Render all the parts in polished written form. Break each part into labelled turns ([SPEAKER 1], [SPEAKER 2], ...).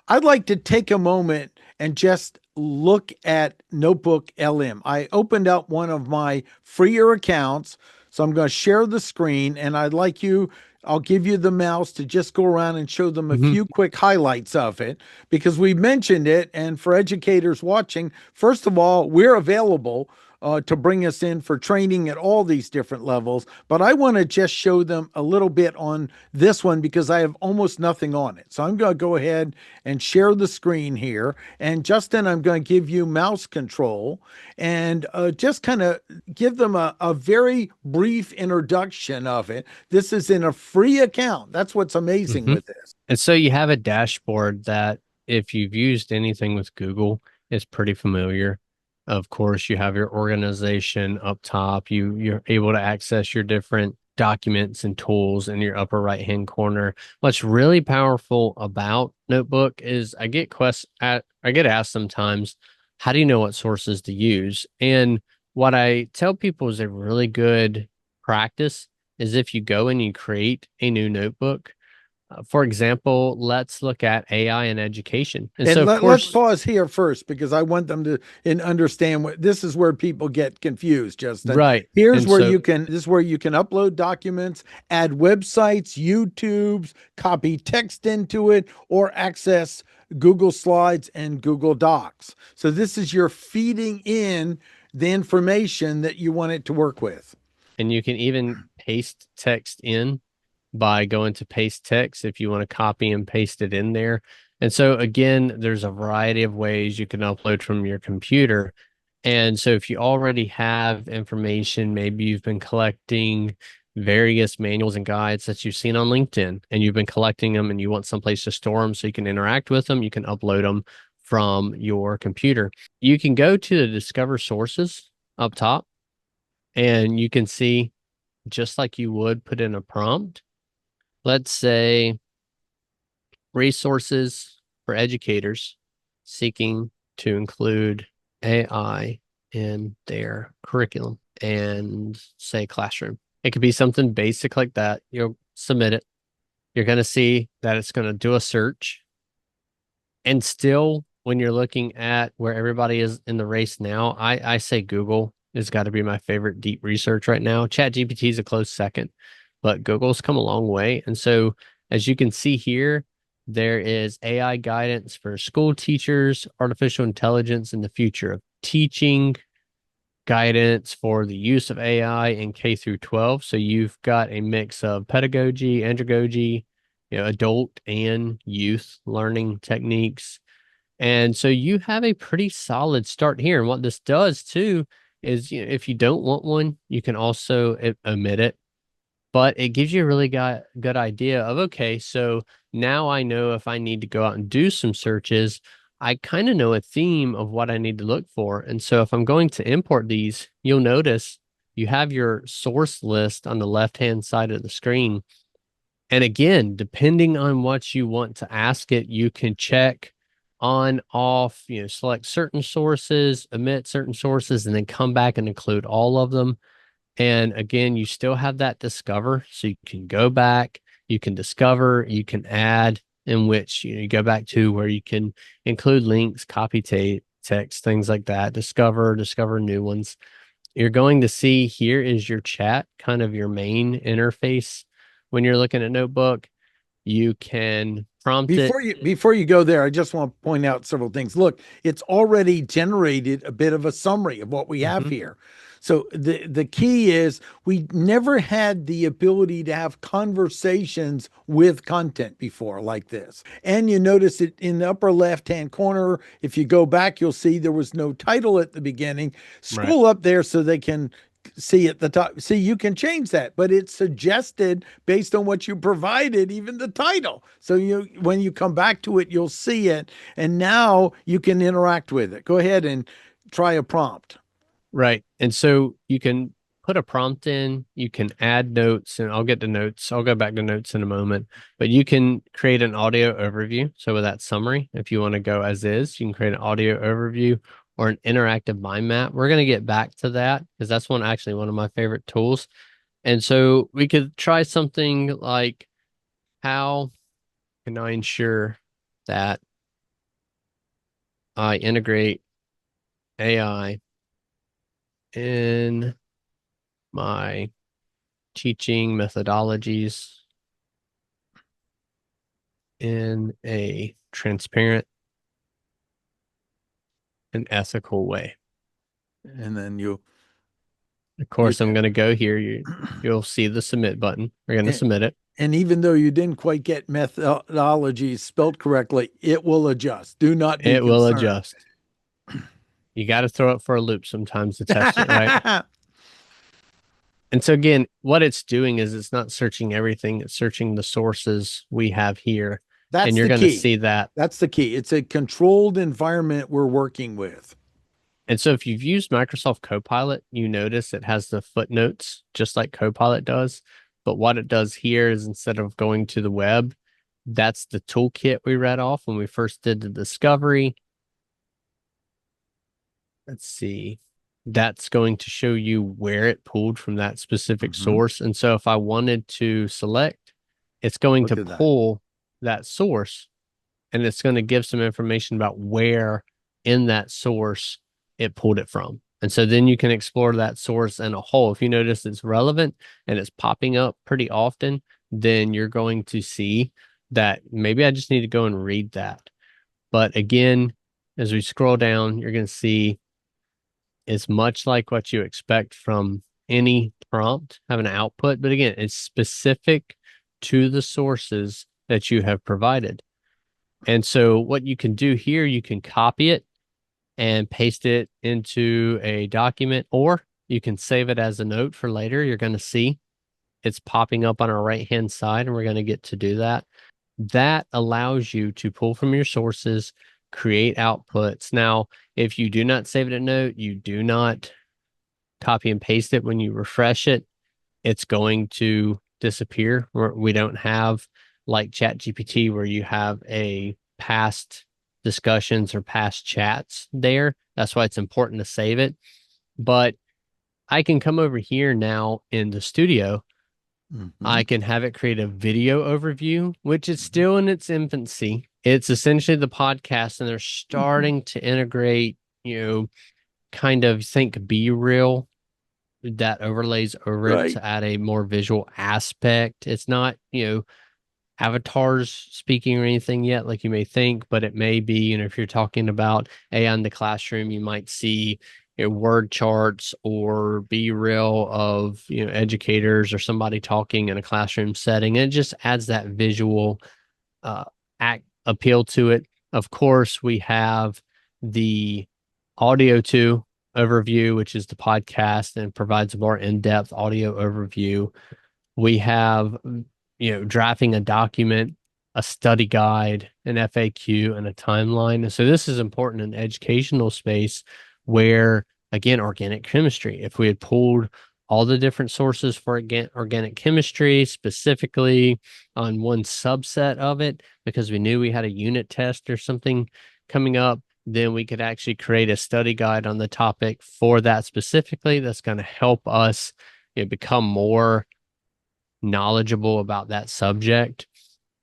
[SPEAKER 1] I'd like to take a moment and just look at Notebook LM. I opened up one of my freer accounts, so I'm going to share the screen and I'll give you the mouse to just go around and show them a
[SPEAKER 2] Hmm.
[SPEAKER 1] few quick highlights of it because we mentioned it. And for educators watching, first of all, we're available to bring us in for training at all these different levels. But I want to just show them a little bit on this one because I have almost nothing on it. So I'm going to go ahead and share the screen here. And Justin, I'm going to give you mouse control and just kind of give them a very brief introduction of it. This is in a free account. That's what's amazing
[SPEAKER 2] Hmm.
[SPEAKER 1] with this.
[SPEAKER 2] And so you have a dashboard that if you've used anything with Google, is pretty familiar. Of course, you have your organization up top. You're able to access your different documents and tools in your upper right hand corner. What's really powerful about Notebook is I get asked sometimes, how do you know what sources to use? And what I tell people is a really good practice is if you go and you create a new notebook. For example, let's look at AI in education. And so,
[SPEAKER 1] And
[SPEAKER 2] of
[SPEAKER 1] let's
[SPEAKER 2] course,
[SPEAKER 1] pause here first because I want them to understand what this is where people get confused, Justin.
[SPEAKER 2] right.
[SPEAKER 1] Here's
[SPEAKER 2] And
[SPEAKER 1] where
[SPEAKER 2] so,
[SPEAKER 1] you can this is where you can upload documents, add websites, YouTubes, copy text into it, or access Google Slides and Google Docs. So this is your feeding in the information that you want it to work with.
[SPEAKER 2] and you can even paste text in by going to paste text if you want to copy and paste it in there. And so, again, there's a variety of ways you can upload from your computer. And so, if you already have information, maybe you've been collecting various manuals and guides that you've seen on LinkedIn and you've been collecting them and you want someplace to store them so you can interact with them, you can upload them from your computer. You can go to the Discover Sources up top and you can see just like you would put in a prompt. Let's say resources for educators seeking to include AI in their curriculum and say classroom. It could be something basic like that. You'll submit it. You're going to see that it's going to do a search. And still, when you're looking at where everybody is in the race now, I say Google has got to be my favorite deep research right now. ChatGPT is a close second, but Google's come a long way. And so, as you can see here, there is AI guidance for school teachers, artificial intelligence in the future of teaching, guidance for the use of AI in K through 12. So you've got a mix of pedagogy, andragogy, adult and youth learning techniques. And so you have a pretty solid start here. And what this does too is, if you don't want one, you can also omit it. But it gives you a really good idea of, okay, so now I know if I need to go out and do some searches, I kind of know a theme of what I need to look for. And so if I'm going to import these, you'll notice you have your source list on the left-hand side of the screen. And again, depending on what you want to ask it, you can check on, off, select certain sources, omit certain sources, and then come back and include all of them. And again, you still have that discover. So you can go back, you can discover, you can add, in which you go back to where you can include links, copy text, things like that, discover new ones. You're going to see here is your chat, kind of your main interface. When you're looking at Notebook, you can prompt it.
[SPEAKER 1] Before you go there, I just want to point out several things. Look, it's already generated a bit of a summary of what we have
[SPEAKER 2] Mhm.
[SPEAKER 1] here. So the key is we never had the ability to have conversations with content before like this. And you notice it in the upper left-hand corner. If you go back, you'll see there was no title at the beginning.
[SPEAKER 2] Right.
[SPEAKER 1] Scroll up there so they can see at the top. See, you can change that, but it's suggested based on what you provided, even the title. So when you come back to it, you'll see it, and now you can interact with it. Go ahead and try a prompt.
[SPEAKER 2] Right. And so you can put a prompt in, you can add notes, and I'll get to notes. I'll go back to notes in a moment, but you can create an audio overview. So with that summary, if you want to go as is, you can create an audio overview or an interactive mind map. We're going to get back to that because that's one of my favorite tools. And so we could try something like, how can I ensure that I integrate AI in my teaching methodologies in a transparent and ethical way.
[SPEAKER 1] And then
[SPEAKER 2] Of
[SPEAKER 1] you
[SPEAKER 2] course, I'm going to go here. You'll see the submit button. We're going to
[SPEAKER 1] and,
[SPEAKER 2] submit it.
[SPEAKER 1] and even though you didn't quite get methodology spelt correctly, it will adjust. Do not be
[SPEAKER 2] It will
[SPEAKER 1] concerned.
[SPEAKER 2] adjust. You got to throw it for a loop sometimes to test it, right? And so again, what it's doing is it's not searching everything, it's searching the sources we have here. And
[SPEAKER 1] That's
[SPEAKER 2] you're
[SPEAKER 1] the
[SPEAKER 2] going to
[SPEAKER 1] key.
[SPEAKER 2] see that.
[SPEAKER 1] That's the key. It's a controlled environment we're working with.
[SPEAKER 2] And so if you've used Microsoft Copilot, you notice it has the footnotes just like Copilot does. But what it does here is instead of going to the web, that's the toolkit we read off when we first did the discovery. Let's see. That's going to show you where it pulled from that specific
[SPEAKER 1] Mhm.
[SPEAKER 2] source. And so if I wanted to select, it's going
[SPEAKER 1] Look
[SPEAKER 2] to
[SPEAKER 1] at that.
[SPEAKER 2] pull that source and it's going to give some information about where in that source it pulled it from. And so then you can explore that source in a whole. If you notice it's relevant and it's popping up pretty often, then you're going to see that maybe I just need to go and read that. But again, as we scroll down, you're going to see it's much like what you expect from any prompt having an output. But again, it's specific to the sources that you have provided. And so what you can do here, you can copy it and paste it into a document, or you can save it as a note for later. You're going to see it's popping up on our right hand side, and we're going to get to do that. That allows you to pull from your sources, create outputs. Now, if you do not save it a note, you do not copy and paste it when you refresh it, it's going to disappear. We don't have like ChatGPT where you have a past discussions or past chats there. That's why it's important to save it. But I can come over here now in the studio. I
[SPEAKER 1] Mhm.
[SPEAKER 2] can have it create a video overview, which is
[SPEAKER 1] Mhm.
[SPEAKER 2] still in its infancy. It's essentially the podcast, and they're starting to integrate, kind of think be real that overlays over it
[SPEAKER 1] Right.
[SPEAKER 2] to add a more visual aspect. It's not, avatars speaking or anything yet, like you may think, but it may be, if you're talking about AI in the classroom, you might see word charts or be real of educators or somebody talking in a classroom setting. It just adds that visual uh, act appeal to it. Of course, we have the audio to overview, which is the podcast and provides a more in-depth audio overview. We have, drafting a document, a study guide, an FAQ, and a timeline. And so this is important in educational space where, again, organic chemistry, if we had pulled all the different sources for organic chemistry, specifically on one subset of it, because we knew we had a unit test or something coming up, then we could actually create a study guide on the topic for that specifically. That's going to help us become more knowledgeable about that subject.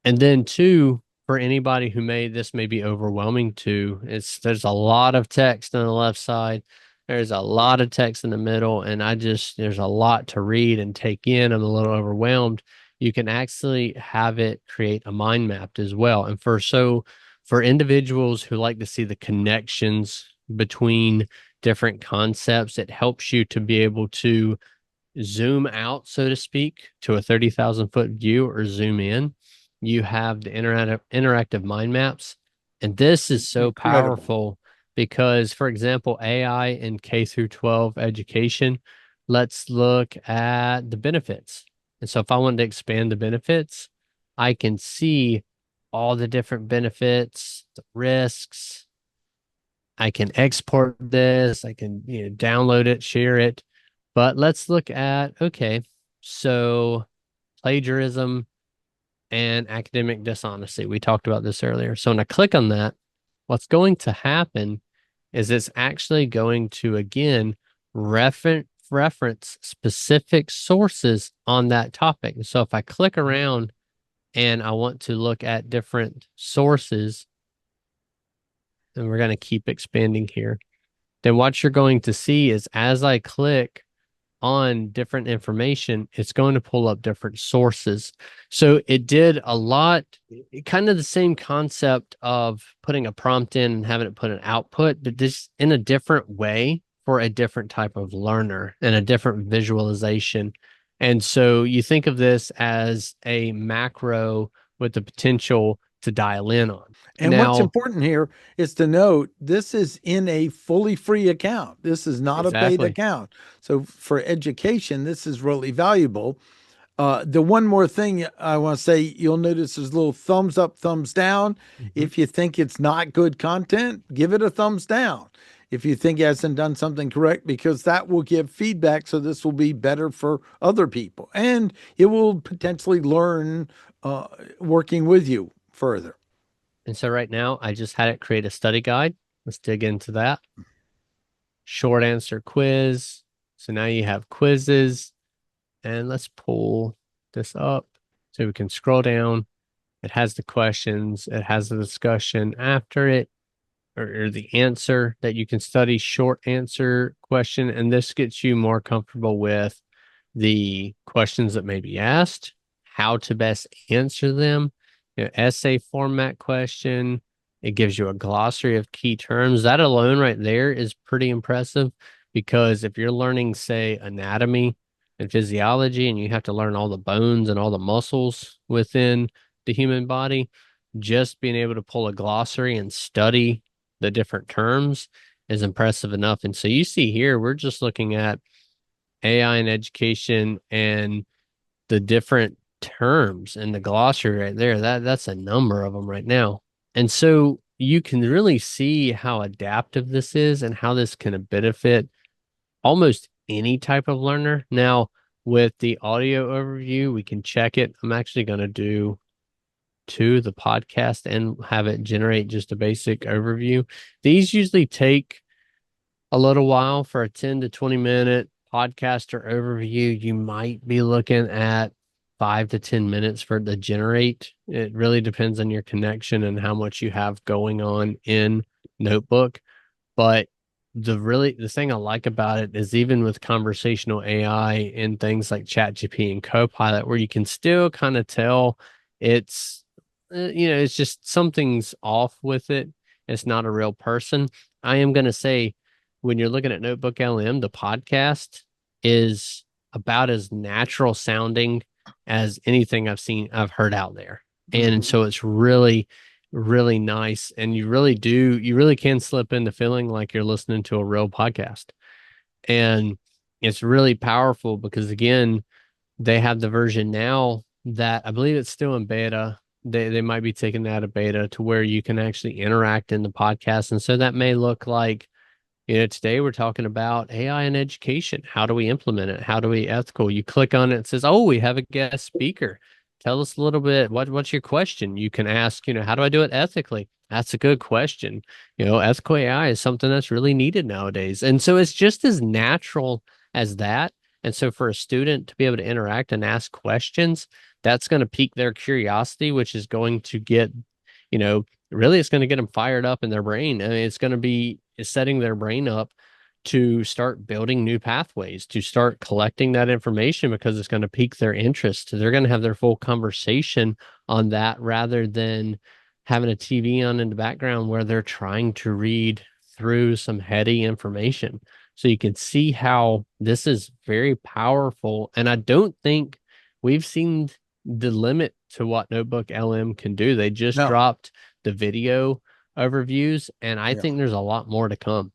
[SPEAKER 2] And then two, for anybody who this may be overwhelming to, there's a lot of text on the left side. There's a lot of text in the middle, and there's a lot to read and take in. I'm a little overwhelmed. You can actually have it create a mind map as well. And for individuals who like to see the connections between different concepts, it helps you to be able to zoom out, so to speak, to a 30,000 foot view or zoom in, you have the interactive mind maps. And this is so
[SPEAKER 1] Incredible.
[SPEAKER 2] powerful because, for example, AI in K through 12 education, let's look at the benefits. And so if I wanted to expand the benefits, I can see all the different benefits, the risks. I can export this, I can, download it, share it. But let's look at, okay, so plagiarism and academic dishonesty. We talked about this earlier. So when I click on that, what's going to happen is it's actually going to again reference specific sources on that topic. So if I click around and I want to look at different sources, and we're going to keep expanding here, then what you're going to see is as I click on different information, it's going to pull up different sources. So it did a lot, kind of the same concept of putting a prompt in and having it put an output, but this in a different way for a different type of learner and a different visualization. And so you think of this as a macro with the potential to dial in on.
[SPEAKER 1] And what's
[SPEAKER 2] Now,
[SPEAKER 1] important here is to note this is in a fully free account. This is not a paid
[SPEAKER 2] exactly.
[SPEAKER 1] account. So for education, this is really valuable. The one more thing I want to say, you'll notice there's a little thumbs up, thumbs down.
[SPEAKER 2] Mhm.
[SPEAKER 1] If you think it's not good content, give it a thumbs down. If you think it hasn't done something correct, because that will give feedback. So this will be better for other people and it will potentially learn working with you further.
[SPEAKER 2] And so right now, I just had it create a study guide. Let's dig into that. Short answer quiz. So now you have quizzes, and let's pull this up so we can scroll down. It has the questions, it has the discussion after it, or the answer that you can study, short answer question. And this gets you more comfortable with the questions that may be asked, how to best answer them, essay format question. It gives you a glossary of key terms. That alone right there is pretty impressive because if you're learning, say, anatomy and physiology, and you have to learn all the bones and all the muscles within the human body, just being able to pull a glossary and study the different terms is impressive enough. And so you see here, we're just looking at AI in education and the different terms and the glossary right there. That's a number of them right now. And so you can really see how adaptive this is and how this can benefit almost any type of learner. Now, with the audio overview, we can check it. I'm actually going to do to the podcast and have it generate just a basic overview. These usually take a little while for a 10 to 20-minute podcast or overview. You might be looking at 5 to 10 minutes for it to generate. It really depends on your connection and how much you have going on in Notebook. But the thing I like about it is even with conversational AI and things like ChatGPT and Copilot, where you can still kind of tell it's it's just something's off with it. It's not a real person. I am going to say when you're looking at Notebook LM, the podcast is about as natural sounding as anything I've heard out there. And
[SPEAKER 1] Mhm.
[SPEAKER 2] so it's really, really nice. And you really can slip into feeling like you're listening to a real podcast. And it's really powerful because, again, they have the version now that I believe it's still in beta. They might be taking that out of beta to where you can actually interact in the podcast. And so that may look like today we're talking about AI in education. How do we implement it? How do we ethical? You click on it, it says, "Oh, we have a guest speaker. Tell us a little bit. What's your question?" You can ask, "How do I do it ethically?" That's a good question. Ethical AI is something that's really needed nowadays. And so it's just as natural as that. And so for a student to be able to interact and ask questions, that's going to pique their curiosity, which is going to get, really it's going to get them fired up in their brain. I mean, it's going to be setting their brain up to start building new pathways, to start collecting that information because it's going to pique their interest. They're going to have their full conversation on that rather than having a TV on in the background where they're trying to read through some heady information. So you can see how this is very powerful. And I don't think we've seen the limit to what Notebook LM can do. They just
[SPEAKER 1] No,
[SPEAKER 2] dropped the video overviews, and I
[SPEAKER 1] yeah.
[SPEAKER 2] think there's a lot more to come.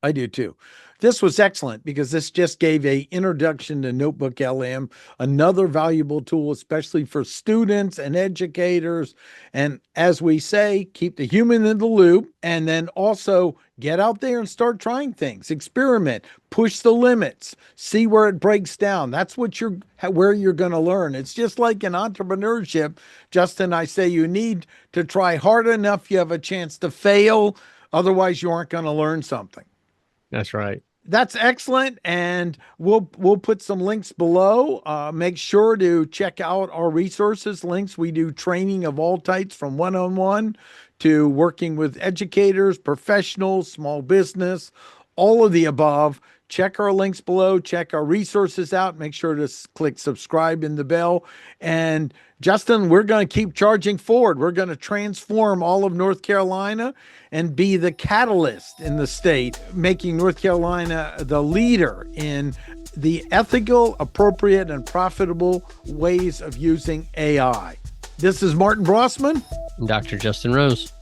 [SPEAKER 1] I do too. This was excellent because this just gave a introduction to Notebook LM, another valuable tool, especially for students and educators. And as we say, keep the human in the loop and then also get out there and start trying things, experiment, push the limits, see where it breaks down. That's what where you're going to learn. It's just like in entrepreneurship. Justin, I say you need to try hard enough you have a chance to fail. Otherwise, you aren't going to learn something.
[SPEAKER 2] That's right.
[SPEAKER 1] That's excellent, and we'll put some links below. Make sure to check out our resources links. We do training of all types, from one-on-one to working with educators, professionals, small business, all of the above. Check our links below, check our resources out, make sure to click subscribe in the bell. And Justin, we're going to keep charging forward. We're going to transform all of North Carolina and be the catalyst in the state, making North Carolina the leader in the ethical, appropriate, and profitable ways of using AI. This is Martin Brossman.
[SPEAKER 2] Dr. Justin Rose.